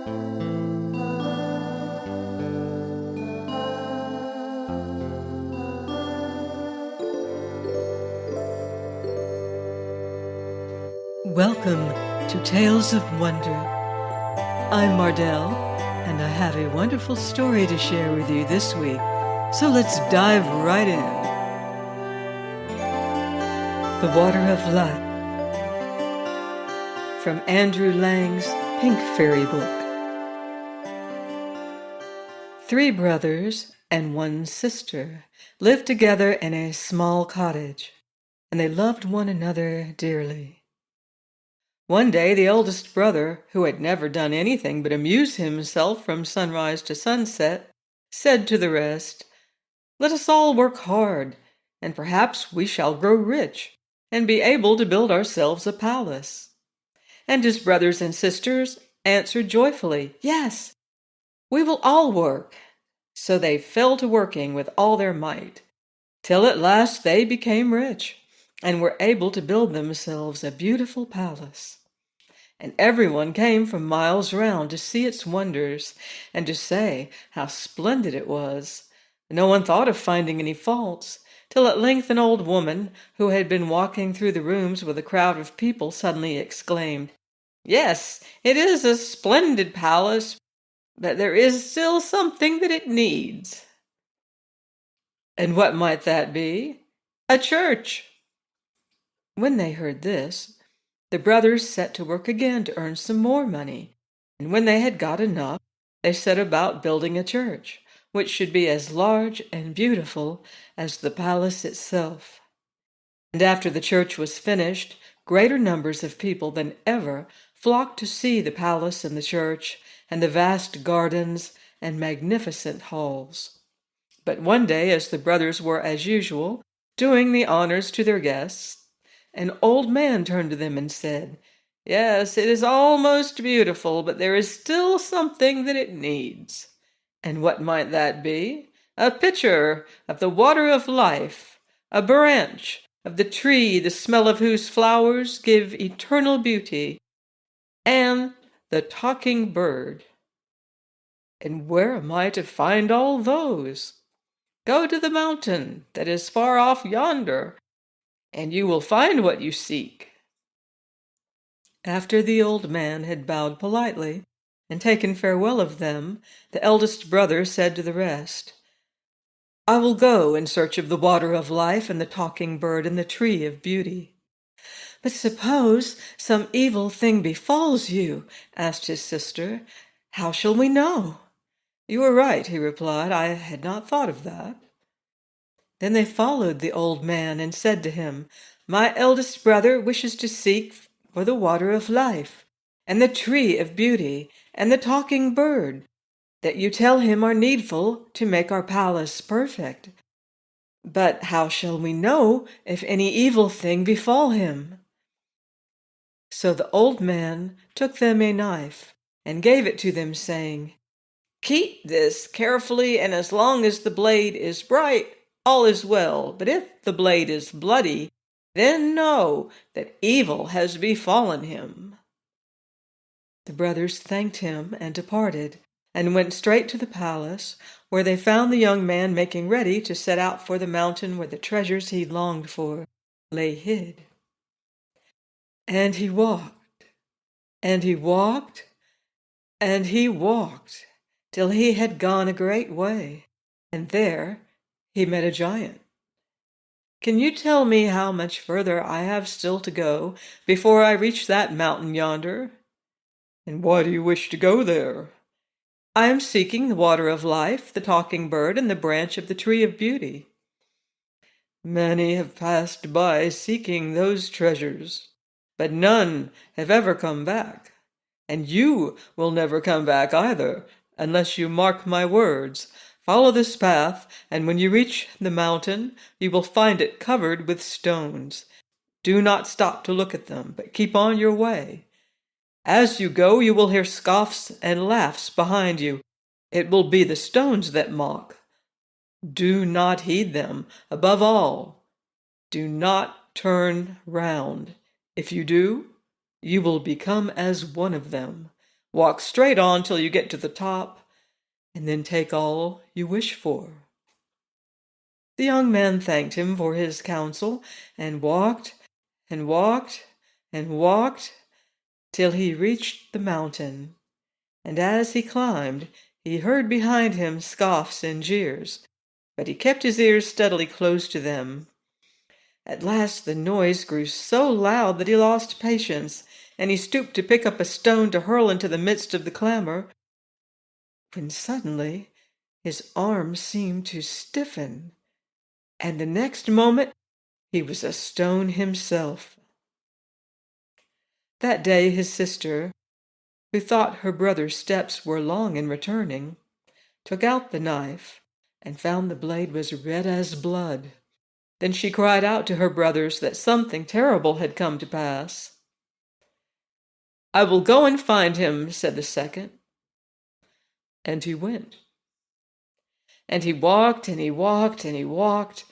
Welcome to Tales of Wonder. I'm Mardell, and I have a wonderful story to share with you this week. So let's dive right in. The Water of Life, from Andrew Lang's Pink Fairy Book. 3 brothers and 1 sister lived together in a small cottage, and they loved one another dearly. One day, the oldest brother, who had never done anything but amuse himself from sunrise to sunset, said to the rest, "Let us all work hard, and perhaps we shall grow rich and be able to build ourselves a palace." And his brothers and sisters answered joyfully, "Yes, we will all work." So they fell to working with all their might, till at last they became rich and were able to build themselves a beautiful palace. And everyone came from miles round to see its wonders and to say how splendid it was. No one thought of finding any faults, till at length an old woman, who had been walking through the rooms with a crowd of people, suddenly exclaimed, "Yes, it is a splendid palace, but there is still something that it needs." And what might that be? A church. When they heard this, the brothers set to work again to earn some more money, and when they had got enough, they set about building a church, which should be as large and beautiful as the palace itself. And after the church was finished, greater numbers of people than ever flocked to see the palace and the church, and the vast gardens and magnificent halls. But one day, as the brothers were, as usual, doing the honors to their guests, an old man turned to them and said, "Yes, it is almost beautiful, but there is still something that it needs." And what might that be? A pitcher of the water of life, a branch of the tree, the smell of whose flowers give eternal beauty, and the talking bird. And where am I to find all those? Go to the mountain that is far off yonder, and you will find what you seek." After the old man had bowed politely and taken farewell of them, the eldest brother said to the rest, "I will go in search of the water of life and the talking bird and the tree of beauty." "But suppose some evil thing befalls you," asked his sister, "how shall we know?" "You are right," he replied. "I had not thought of that." Then they followed the old man and said to him, "My eldest brother wishes to seek for the water of life, and the tree of beauty, and the talking bird, that you tell him are needful to make our palace perfect. But how shall we know if any evil thing befall him?" So the old man took them a knife and gave it to them, saying, "Keep this carefully, and as long as the blade is bright, all is well. But if the blade is bloody, then know that evil has befallen him." The brothers thanked him and departed, and went straight to the palace, where they found the young man making ready to set out for the mountain where the treasures he longed for lay hid. And he walked, and he walked, and he walked, till he had gone a great way, and there he met a giant. "Can you tell me how much further I have still to go before I reach that mountain yonder?" "And why do you wish to go there?" "I am seeking the water of life, the talking bird, and the branch of the tree of beauty." "Many have passed by seeking those treasures, but none have ever come back. And you will never come back either, unless you mark my words. Follow this path, and when you reach the mountain, you will find it covered with stones. Do not stop to look at them, but keep on your way. As you go, you will hear scoffs and laughs behind you. It will be the stones that mock. Do not heed them. Above all, do not turn round. If you do, you will become as one of them. Walk straight on till you get to the top, and then take all you wish for." The young man thanked him for his counsel, and walked, and walked, and walked, till he reached the mountain. And as he climbed, he heard behind him scoffs and jeers, but he kept his ears steadily close to them. At last the noise grew so loud that he lost patience, and he stooped to pick up a stone to hurl into the midst of the clamor, when suddenly his arm seemed to stiffen, and the next moment he was a stone himself. That day his sister, who thought her brother's steps were long in returning, took out the knife and found the blade was red as blood. Then she cried out to her brothers that something terrible had come to pass. "I will go and find him," said the second. And he went. And he walked, and he walked, and he walked,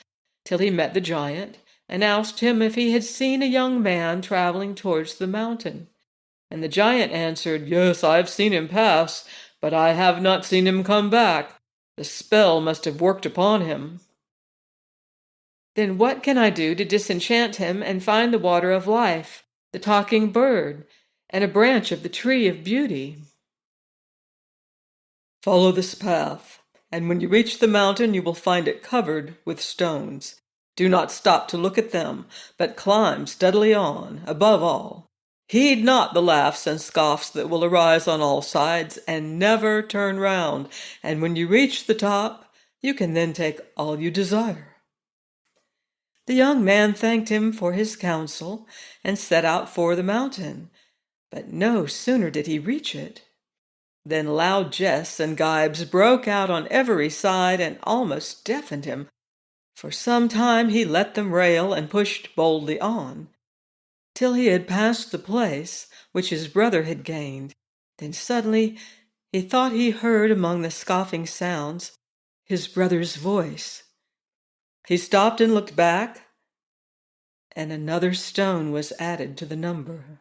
till he met the giant, and asked him if he had seen a young man traveling towards the mountain. And the giant answered, "Yes, I have seen him pass, but I have not seen him come back. The spell must have worked upon him." "Then what can I do to disenchant him and find the water of life, the talking bird, and a branch of the tree of beauty?" "Follow this path, and when you reach the mountain you will find it covered with stones. Do not stop to look at them, but climb steadily on. Above all, heed not the laughs and scoffs that will arise on all sides, and never turn round. And when you reach the top, you can then take all you desire." The young man thanked him for his counsel, and set out for the mountain. But no sooner did he reach it, than loud jests and gibes broke out on every side, and almost deafened him. For some time he let them rail, and pushed boldly on, till he had passed the place which his brother had gained. Then suddenly he thought he heard among the scoffing sounds his brother's voice. He stopped and looked back, and another stone was added to the number.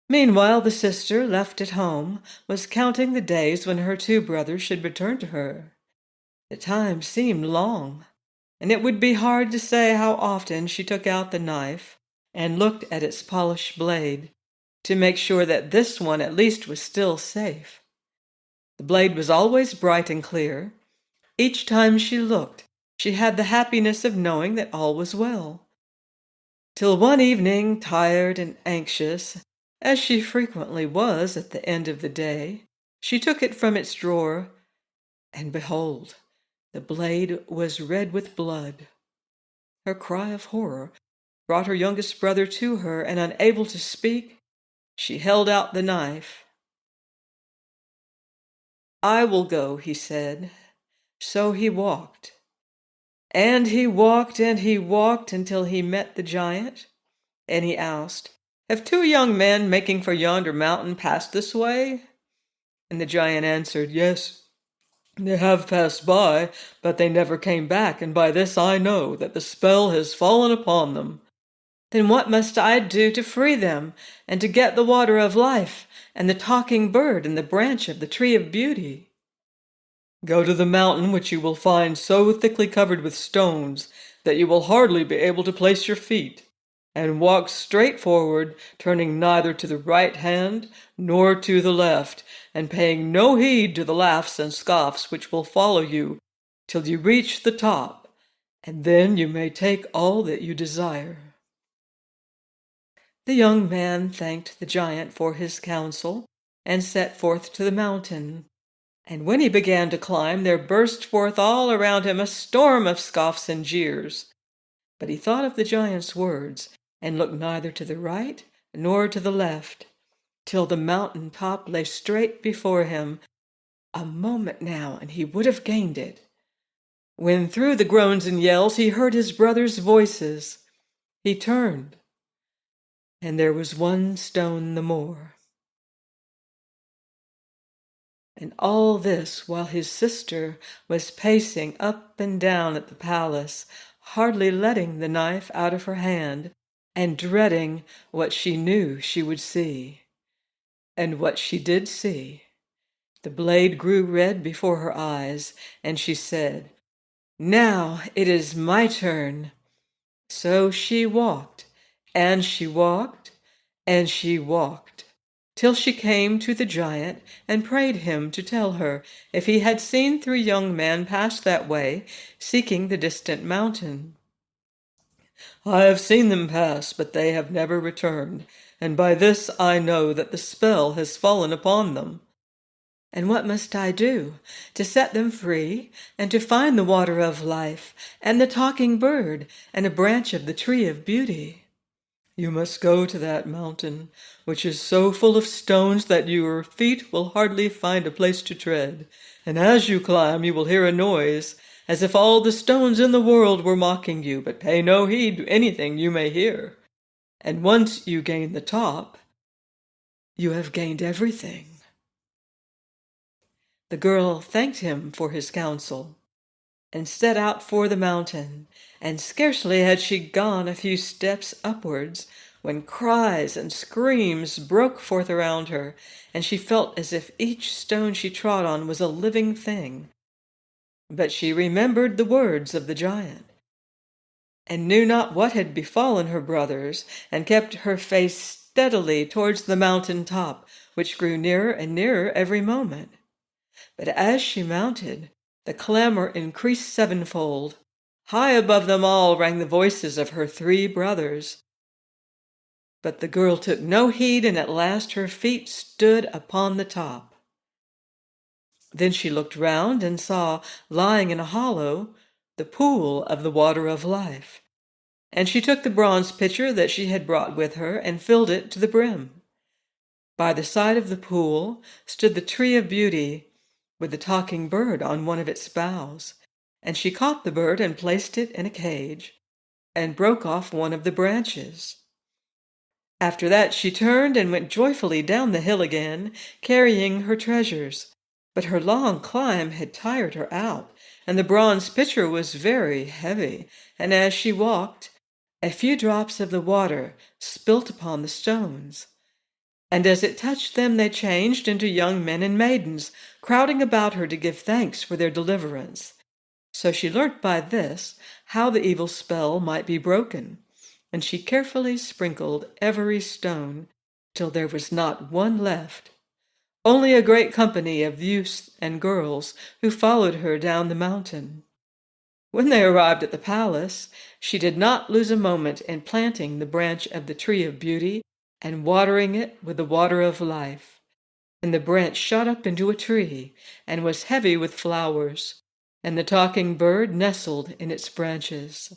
Meanwhile the sister, left at home, was counting the days when her two brothers should return to her. The time seemed long, and it would be hard to say how often she took out the knife and looked at its polished blade, to make sure that this one at least was still safe. The blade was always bright and clear. Each time she looked, she had the happiness of knowing that all was well. Till one evening, tired and anxious, as she frequently was at the end of the day, she took it from its drawer, and behold, the blade was red with blood. Her cry of horror brought her youngest brother to her, and unable to speak, she held out the knife. "I will go," he said. So he walked, and he walked, and he walked, until he met the giant, and he asked, "Have two young men making for yonder mountain passed this way?" And the giant answered, "Yes, they have passed by, but they never came back, and by this I know that the spell has fallen upon them." "Then what must I do to free them, and to get the water of life, and the talking bird, and the branch of the tree of beauty?" "Go to the mountain, which you will find so thickly covered with stones that you will hardly be able to place your feet, and walk straight forward, turning neither to the right hand nor to the left, and paying no heed to the laughs and scoffs which will follow you till you reach the top, and then you may take all that you desire." The young man thanked the giant for his counsel, and set forth to the mountain. And when he began to climb, there burst forth all around him a storm of scoffs and jeers. But he thought of the giant's words, and looked neither to the right nor to the left, till the mountain top lay straight before him. A moment now, and he would have gained it, when through the groans and yells he heard his brothers' voices. He turned, and there was one stone the more. And all this while his sister was pacing up and down at the palace, hardly letting the knife out of her hand, and dreading what she knew she would see. And what she did see. The blade grew red before her eyes, and she said, "Now it is my turn." So she walked, and she walked, and she walked, till she came to the giant and prayed him to tell her if he had seen three young men pass that way, seeking the distant mountain. "I have seen them pass, but they have never returned, and by this I know that the spell has fallen upon them." "And what must I do to set them free, and to find the water of life, and the talking bird, and a branch of the tree of beauty?" "You must go to that mountain, which is so full of stones that your feet will hardly find a place to tread. And as you climb, you will hear a noise, as if all the stones in the world were mocking you, but pay no heed to anything you may hear. And once you gain the top, you have gained everything." The girl thanked him for his counsel, and set out for the mountain, and scarcely had she gone a few steps upwards, when cries and screams broke forth around her, and she felt as if each stone she trod on was a living thing. But she remembered the words of the giant, and knew not what had befallen her brothers, and kept her face steadily towards the mountain top, which grew nearer and nearer every moment. But as she mounted, the clamor increased sevenfold. High above them all rang the voices of her three brothers. But the girl took no heed, and at last her feet stood upon the top. Then she looked round and saw, lying in a hollow, the pool of the water of life. And she took the bronze pitcher that she had brought with her, and filled it to the brim. By the side of the pool stood the tree of beauty, with the talking bird on one of its boughs, and she caught the bird and placed it in a cage, and broke off one of the branches. After that she turned and went joyfully down the hill again, carrying her treasures. But her long climb had tired her out, and the bronze pitcher was very heavy, and as she walked, a few drops of the water spilt upon the stones. And as it touched them, they changed into young men and maidens, crowding about her to give thanks for their deliverance. So she learnt by this how the evil spell might be broken, and she carefully sprinkled every stone till there was not one left, only a great company of youths and girls who followed her down the mountain. When they arrived at the palace, she did not lose a moment in planting the branch of the tree of beauty and watering it with the water of life. And the branch shot up into a tree, and was heavy with flowers, and the talking bird nestled in its branches.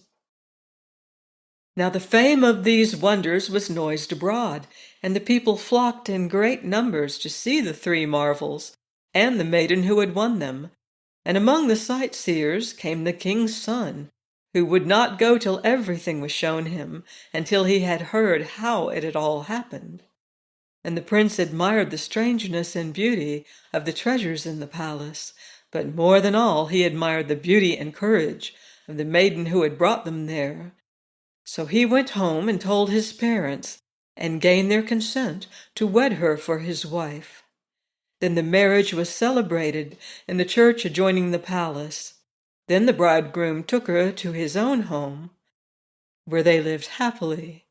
Now the fame of these wonders was noised abroad, and the people flocked in great numbers to see the three marvels, and the maiden who had won them. And among the sightseers came the king's son, who would not go till everything was shown him, until he had heard how it had all happened. And the prince admired the strangeness and beauty of the treasures in the palace, but more than all he admired the beauty and courage of the maiden who had brought them there. So he went home and told his parents, and gained their consent to wed her for his wife. Then the marriage was celebrated in the church adjoining the palace. Then the bridegroom took her to his own home, where they lived happily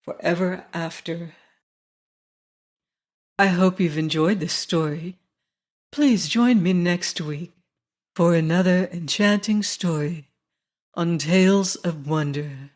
forever after. I hope you've enjoyed this story. Please join me next week for another enchanting story on Tales of Wonder.